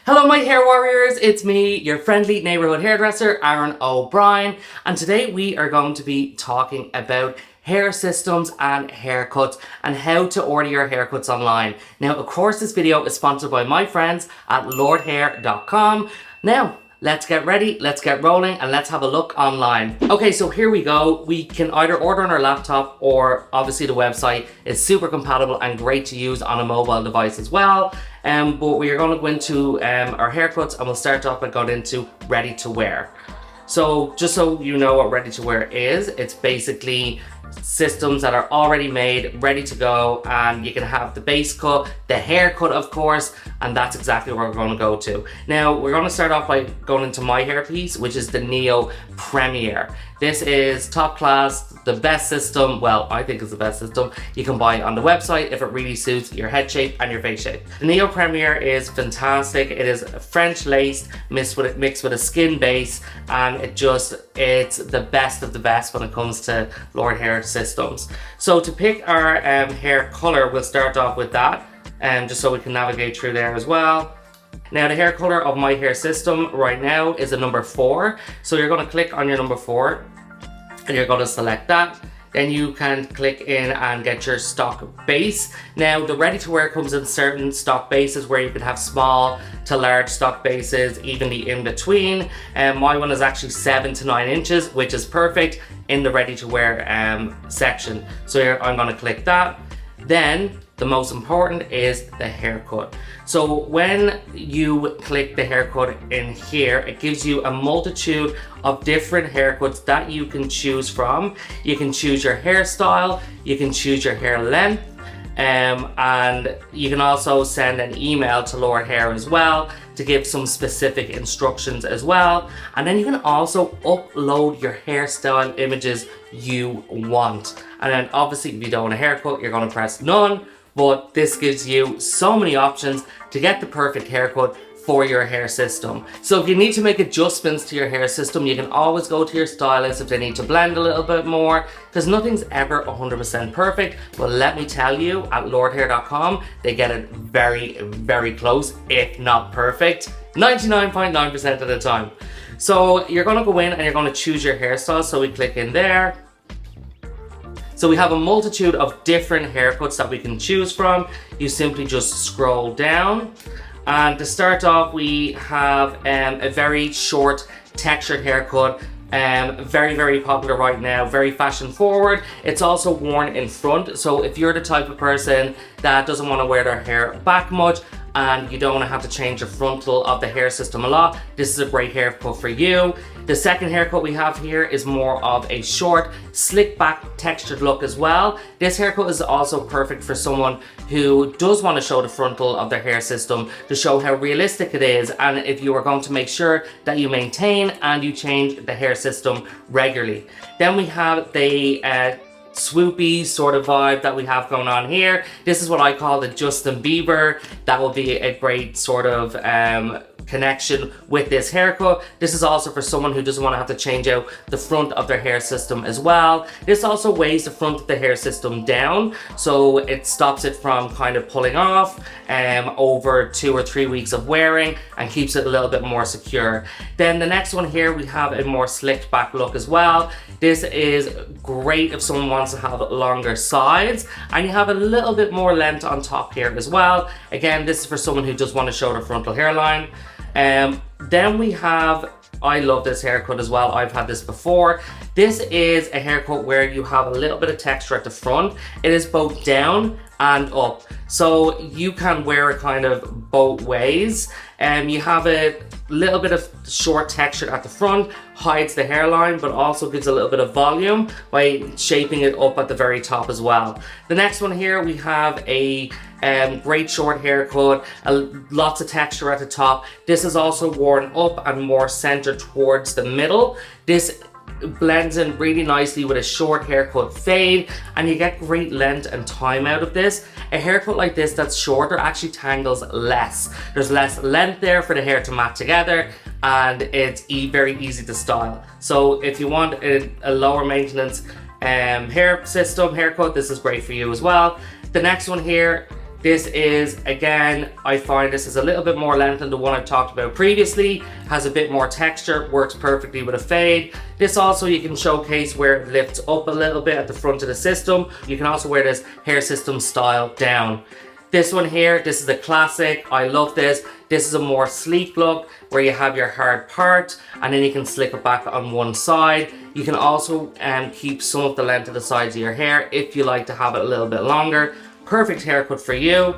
Hello my hair warriors, it's me, your friendly neighborhood hairdresser, Aaron O'Brien, and today we are going to be talking about hair systems and haircuts and how to order your haircuts online. Now, of course, this video is sponsored by my friends at Lordhair.com. Now, let's get ready, let's get rolling, and let's have a look online. Okay, so here we go. We can either order on our laptop or obviously the website is super compatible and great to use on a mobile device as well. But we are going to go into our haircuts, and we'll start off by going into ready to wear. So just so you know what ready to wear is, it's basically systems that are already made, ready to go, and you can have the base cut, the haircut of course, and that's exactly where we're going to go to. Now we're going to start off by going into my hairpiece, which is the Neo Premier. This is top class, the best system. Well, I think it's the best system you can buy on the website if it really suits your head shape and your face shape. The Neo Premier is fantastic. It is French laced mixed with a skin base, and it's the best of the best when it comes to Lordhair systems. So to pick our hair color, we'll start off with that, just so we can navigate through there as well. Now the hair color of my hair system right now is a number 4. So you're going to click on your number 4 and you're going to select that. Then you can click in and get your stock base. Now the ready to wear comes in certain stock bases where you can have small to large stock bases, even the in between. My one is actually 7 to 9 inches, which is perfect in the ready to wear section. So here I'm going to click that. Then the most important is the haircut. So when you click the haircut in here, it gives you a multitude of different haircuts that you can choose from. You can choose your hairstyle, you can choose your hair length, and you can also send an email to Lordhair as well to give some specific instructions as well. And then you can also upload your hairstyle images you want. And then obviously if you don't want a haircut, you're going to press none. But this gives you so many options to get the perfect haircut for your hair system. So if you need to make adjustments to your hair system, you can always go to your stylist if they need to blend a little bit more, because nothing's ever 100% perfect. But let me tell you, at Lordhair.com, they get it very, very close, if not perfect, 99.9% of the time. So you're gonna go in and you're gonna choose your hairstyle. So we click in there. So we have a multitude of different haircuts that we can choose from. You simply just scroll down. And to start off, we have a very short textured haircut. Very, very popular right now, very fashion forward. It's also worn in front. So if you're the type of person that doesn't want to wear their hair back much, and you don't want to have to change the frontal of the hair system a lot, this is a great haircut for you. The second haircut we have here is more of a short, slick back textured look as well. This haircut is also perfect for someone who does want to show the frontal of their hair system to show how realistic it is, and if you are going to make sure that you maintain and you change the hair system regularly. Then we have the swoopy sort of vibe that we have going on here. This is what I call the Justin Bieber. That will be a great sort of connection with this haircut. This is also for someone who doesn't want to have to change out the front of their hair system as well. This also weighs the front of the hair system down, so it stops it from kind of pulling off over 2 or 3 weeks of wearing, and keeps it a little bit more secure. Then the next one here, we have a more slicked back look as well. This is great if someone wants to have longer sides, and you have a little bit more length on top here as well. Again, this is for someone who just want to show their frontal hairline. Then we have, I love this haircut as well, I've had this before. This is a haircut where you have a little bit of texture at the front. It is both down and up, so you can wear it kind of both ways. You have a little bit of short texture at the front, hides the hairline, but also gives a little bit of volume by shaping it up at the very top as well. The next one here, we have a great short haircut, lots of texture at the top. This is also worn up and more centered towards the middle. This blends in really nicely with a short haircut fade, and you get great length and time out of this. A haircut like this that's shorter actually tangles less. There's less length there for the hair to mat together, and it's very easy to style. So if you want a lower maintenance hair system haircut, this is great for you as well. The next one here, This is, again, I find this is a little bit more length than the one I've talked about previously, has a bit more texture, works perfectly with a fade. This also you can showcase where it lifts up a little bit at the front of the system. You can also wear this hair system style down. This one here, this is a classic. I love this. This is a more sleek look where you have your hard part and then you can slick it back on one side. You can also keep some of the length of the sides of your hair if you like to have it a little bit longer. Perfect haircut for you.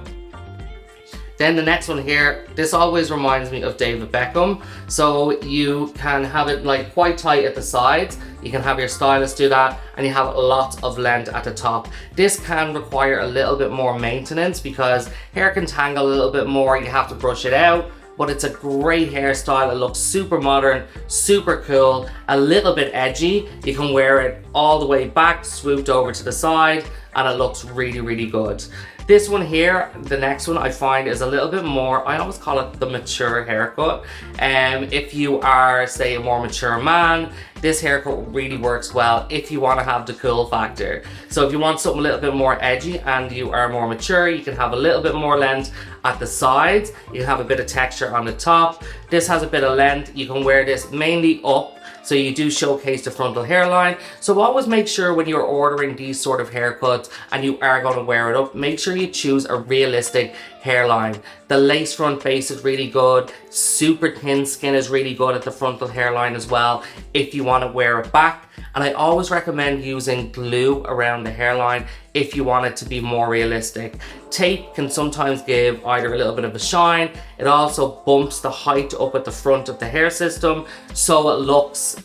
Then the next one here, this always reminds me of David Beckham. So you can have it like quite tight at the sides. You can have your stylist do that and you have a lot of length at the top. This can require a little bit more maintenance because hair can tangle a little bit more. You have to brush it out, but it's a great hairstyle. It looks super modern, super cool, a little bit edgy. You can wear it all the way back, swooped over to the side, and it looks really, really good. This one here, the next one I find is a little bit more, I always call it the mature haircut. If you are, say, a more mature man, this haircut really works well if you want to have the cool factor. So if you want something a little bit more edgy and you are more mature, you can have a little bit more length at the sides. You can have a bit of texture on the top. This has a bit of length. You can wear this mainly up, so you do showcase the frontal hairline. So always make sure when you're ordering these sort of haircuts and you are going to wear it up, make sure you choose a realistic hairline. The lace front base is really good. Super thin skin is really good at the frontal hairline as well if you want to wear it back. And I always recommend using glue around the hairline if you want it to be more realistic. Tape can sometimes give either a little bit of a shine. It also bumps the height up at the front of the hair system, so it looks,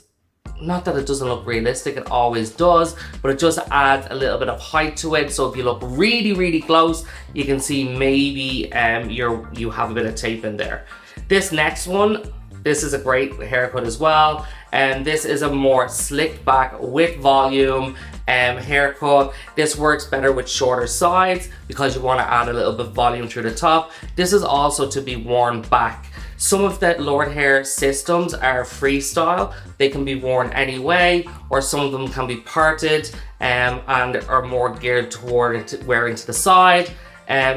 not that it doesn't look realistic, it always does, but it just adds a little bit of height to it. So if you look really, really close, you can see maybe you have a bit of tape in there. This next one, this is a great haircut as well. And this is a more slick back with volume haircut. This works better with shorter sides because you want to add a little bit of volume through the top. This is also to be worn back. Some of the Lordhair systems are freestyle. They can be worn any way, or some of them can be parted and are more geared toward wearing to the side.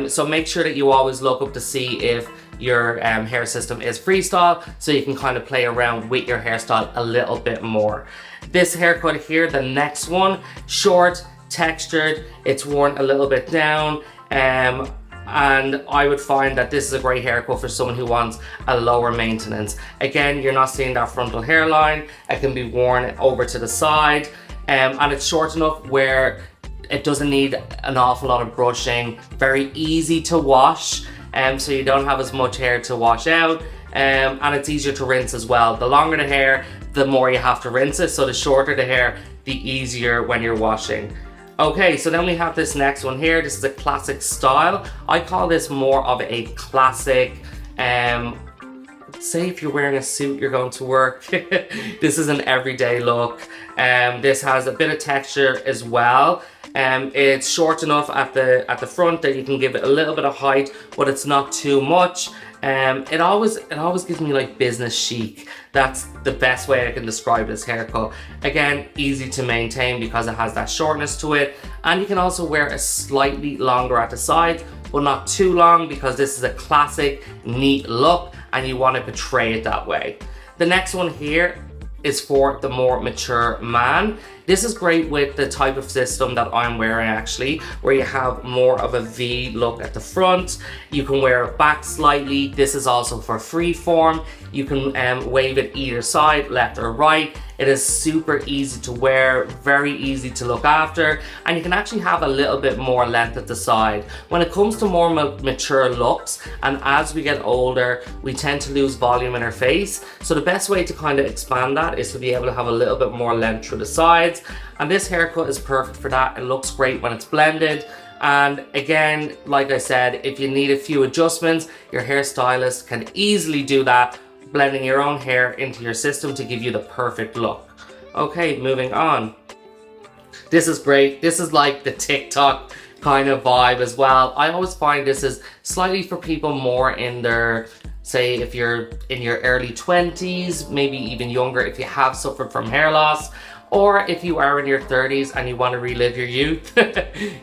So make sure that you always look up to see if your hair system is freestyle, so you can kind of play around with your hairstyle a little bit more. This haircut here, the next one, short, textured, it's worn a little bit down, and I would find that this is a great haircut for someone who wants a lower maintenance. Again, you're not seeing that frontal hairline. It can be worn over to the side, and it's short enough where it doesn't need an awful lot of brushing. Very easy to wash, so you don't have as much hair to wash out, and it's easier to rinse as well. The longer the hair, the more you have to rinse it, so the shorter the hair, the easier when you're washing. Okay, so then we have this next one here. This is a classic style. I call this more of a classic, say if you're wearing a suit, you're going to work. This is an everyday look. This has a bit of texture as well. It's short enough at the front that you can give it a little bit of height, but it's not too much. It always gives me like business chic. That's the best way I can describe this haircut. Again, easy to maintain because it has that shortness to it, and you can also wear it slightly longer at the sides, but not too long, because this is a classic neat look and you want to portray it that way. The next one here is for the more mature man. This is great with the type of system that I'm wearing actually, where you have more of a V look at the front. You can wear it back slightly. This is also for free form. You can wave it either side, left or right. It is super easy to wear, very easy to look after, and you can actually have a little bit more length at the side. When it comes to more mature looks, and as we get older, we tend to lose volume in our face. So the best way to kind of expand that is to be able to have a little bit more length through the sides. And this haircut is perfect for that. It looks great when it's blended. And again, like I said, if you need a few adjustments, your hairstylist can easily do that, blending your own hair into your system to give you the perfect look. Okay, moving on. This is great. This is like the TikTok kind of vibe as well. I always find this is slightly for people more in their, say if you're in your early 20s, maybe even younger, if you have suffered from hair loss. Or if you are in your 30s and you want to relive your youth,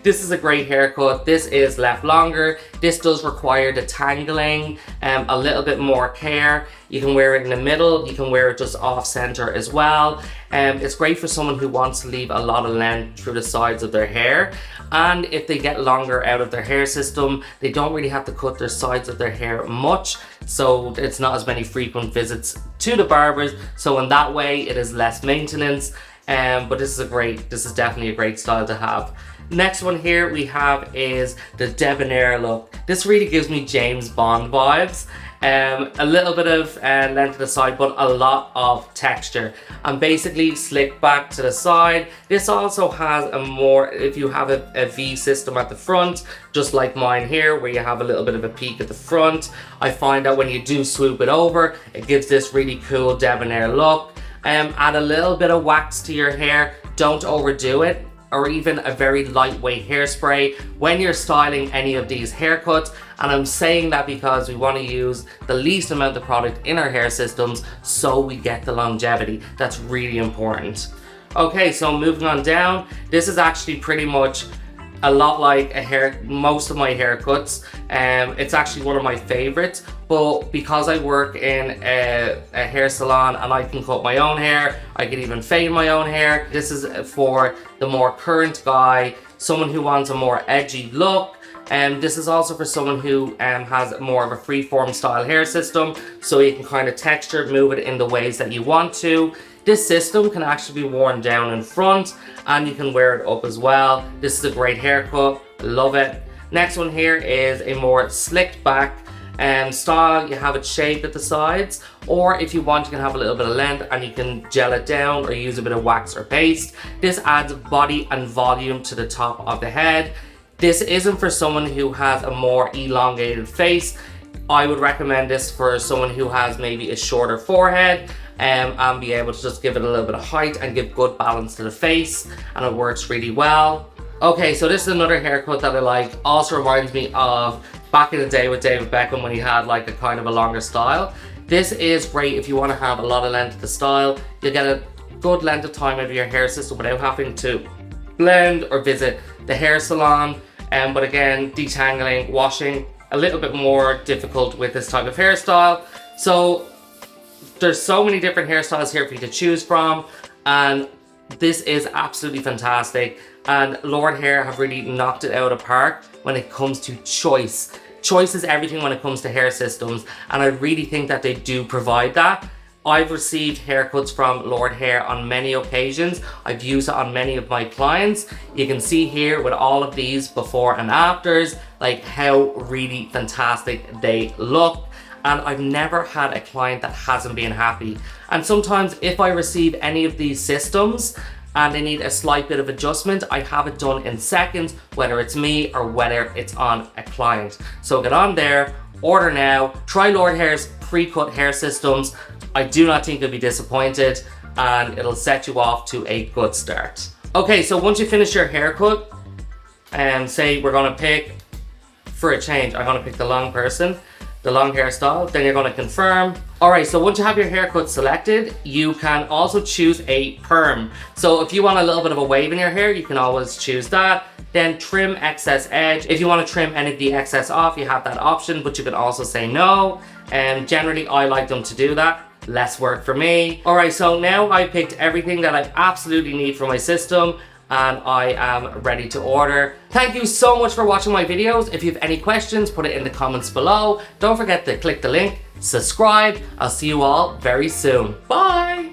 this is a great haircut. This is left longer. This does require detangling, a little bit more care. You can wear it in the middle, you can wear it just off center as well. It's great for someone who wants to leave a lot of length through the sides of their hair. And if they get longer out of their hair system, they don't really have to cut their sides of their hair much. So it's not as many frequent visits to the barbers. So in that way, it is less maintenance. But this is definitely a great style to have. Next one here we have is the debonair look. This really gives me James Bond vibes. A little bit of length to the side, but a lot of texture, and basically slick back to the side. This also has a more, if you have a V system at the front, just like mine here, where you have a little bit of a peak at the front. I find that when you do swoop it over, it gives this really cool debonair look. Add a little bit of wax to your hair, don't overdo it, or even a very lightweight hairspray when you're styling any of these haircuts. And I'm saying that because we want to use the least amount of product in our hair systems so we get the longevity. That's really important. Okay, so moving on down, this is actually pretty much a lot like most of my haircuts. It's actually one of my favorites, but because I work in a hair salon and I can cut my own hair, I can even fade my own hair. This is for the more current guy, someone who wants a more edgy look. This is also for someone who has more of a freeform style hair system, so you can kind of texture, move it in the ways that you want to. This system can actually be worn down in front, and you can wear it up as well. This is a great haircut, love it. Next one here is a more slicked back style. You have it shaved at the sides, or if you want, you can have a little bit of length and you can gel it down or use a bit of wax or paste. This adds body and volume to the top of the head. This isn't for someone who has a more elongated face. I would recommend this for someone who has maybe a shorter forehead, and be able to just give it a little bit of height and give good balance to the face, and it works really well. Okay, so this is another haircut that I like. Also reminds me of back in the day with David Beckham when he had like a kind of a longer style. This is great if you want to have a lot of length to the style. You get a good length of time out of your hair system without having to blend or visit the hair salon. But again, detangling, washing, a little bit more difficult with this type of hairstyle. So there's so many different hairstyles here for you to choose from, and this is absolutely fantastic. And Lordhair have really knocked it out of the park when it comes to choice. Choice is everything when it comes to hair systems, and I really think that they do provide that. I've received haircuts from Lordhair on many occasions. I've used it on many of my clients. You can see here with all of these before and afters, like how really fantastic they look. And I've never had a client that hasn't been happy. And sometimes if I receive any of these systems and they need a slight bit of adjustment, I have it done in seconds, whether it's me or whether it's on a client. So get on there, order now, try Lordhair's pre-cut hair systems. I do not think you'll be disappointed, and it'll set you off to a good start. Okay, so once you finish your haircut, and say we're gonna pick, for a change, I'm gonna pick the long person, the long hairstyle, then you're gonna confirm. All right, so once you have your haircut selected, you can also choose a perm. So if you want a little bit of a wave in your hair, you can always choose that. Then trim excess edge. If you want to trim any of the excess off, you have that option, but you can also say no. And generally, I like them to do that. Less work for me. All right, so now I picked everything that I absolutely need for my system, and I am ready to order. Thank you so much for watching my videos. If you have any questions, put it in the comments below. Don't forget to click the link, subscribe. I'll see you all very soon. Bye.